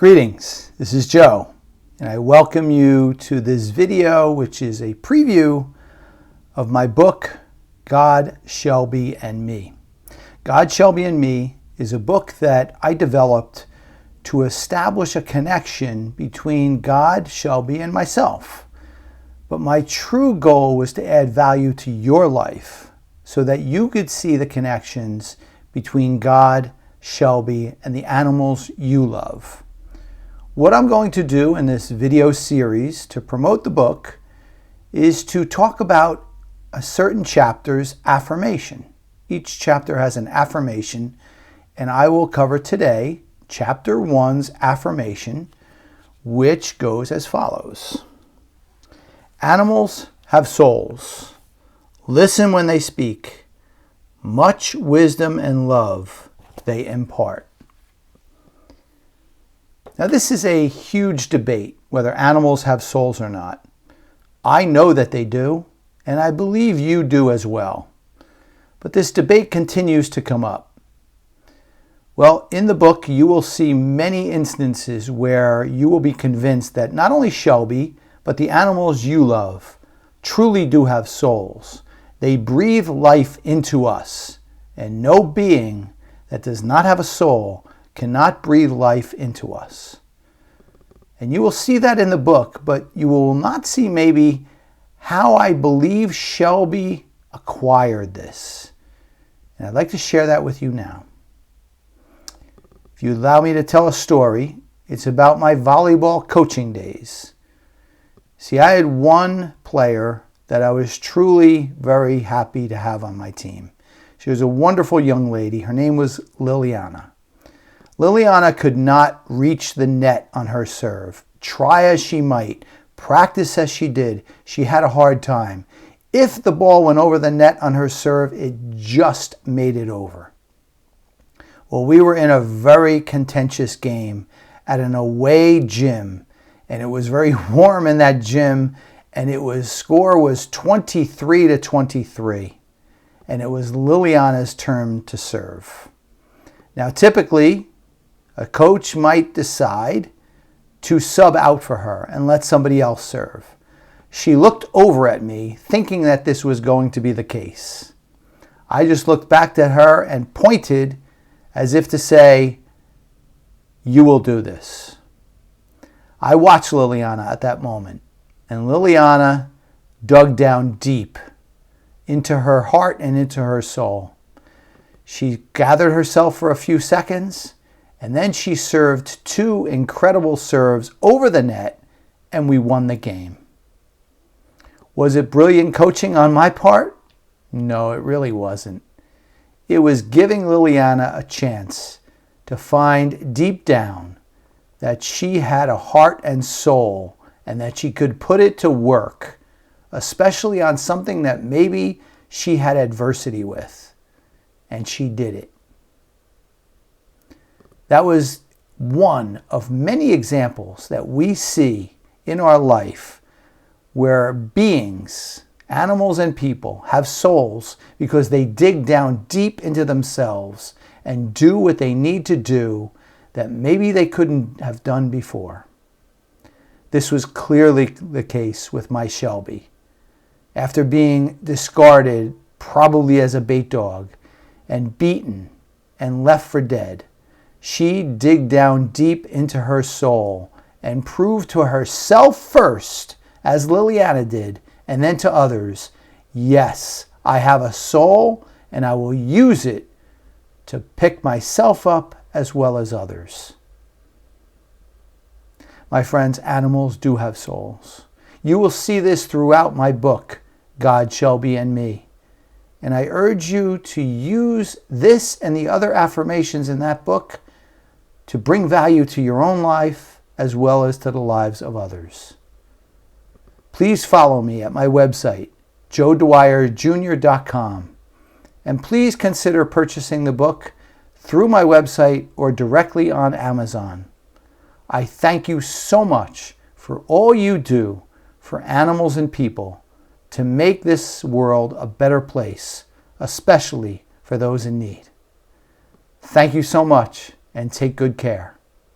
Greetings, this is Joe, and I welcome you to this video, which is a preview of my book, God, Shelby, and Me. God, Shelby, and Me is a book that I developed to establish a connection between God, Shelby, and myself. But my true goal was to add value to your life so that you could see the connections between God, Shelby, and the animals you love. What I'm going to do in this video series to promote the book is to talk about a certain chapter's affirmation. Each chapter has an affirmation, and I will cover today chapter 1's affirmation, which goes as follows. Animals have souls. Listen when they speak. Much wisdom and love they impart. Now, this is a huge debate, whether animals have souls or not. I know that they do, and I believe you do as well. But this debate continues to come up. Well, in the book, you will see many instances where you will be convinced that not only Shelby, but the animals you love truly do have souls. They breathe life into us, and no being that does not have a soul cannot breathe life into us. And you will see that in the book, but you will not see maybe how I believe Shelby acquired this. And I'd like to share that with you now. If you allow me to tell a story, it's about my volleyball coaching days. See, I had one player that I was truly very happy to have on my team. She was a wonderful young lady. Her name was Liliana. Liliana could not reach the net on her serve. Try as she might, practice as she did, she had a hard time. If the ball went over the net on her serve, it just made it over. Well, we were in a very contentious game at an away gym, and it was very warm in that gym, and score was 23-23, and it was Liliana's turn to serve. Now, typically, a coach might decide to sub out for her and let somebody else serve. She looked over at me, thinking that this was going to be the case. I just looked back at her and pointed as if to say, "You will do this." I watched Liliana at that moment, and Liliana dug down deep into her heart and into her soul. She gathered herself for a few seconds, and then she served two incredible serves over the net, and we won the game. Was it brilliant coaching on my part? No, it really wasn't. It was giving Liliana a chance to find deep down that she had a heart and soul and that she could put it to work, especially on something that maybe she had adversity with, and she did it. That was one of many examples that we see in our life where beings, animals and people, have souls because they dig down deep into themselves and do what they need to do that maybe they couldn't have done before. This was clearly the case with my Shelby. After being discarded, probably as a bait dog, and beaten and left for dead, she digged down deep into her soul and proved to herself first, as Liliana did, and then to others, yes, I have a soul and I will use it to pick myself up as well as others. My friends, animals do have souls. You will see this throughout my book, God, Shelby, and Me. And I urge you to use this and the other affirmations in that book to bring value to your own life as well as to the lives of others. Please follow me at my website, joedwyerjr.com, and please consider purchasing the book through my website or directly on Amazon. I thank you so much for all you do for animals and people to make this world a better place, especially for those in need. Thank you so much, and take good care.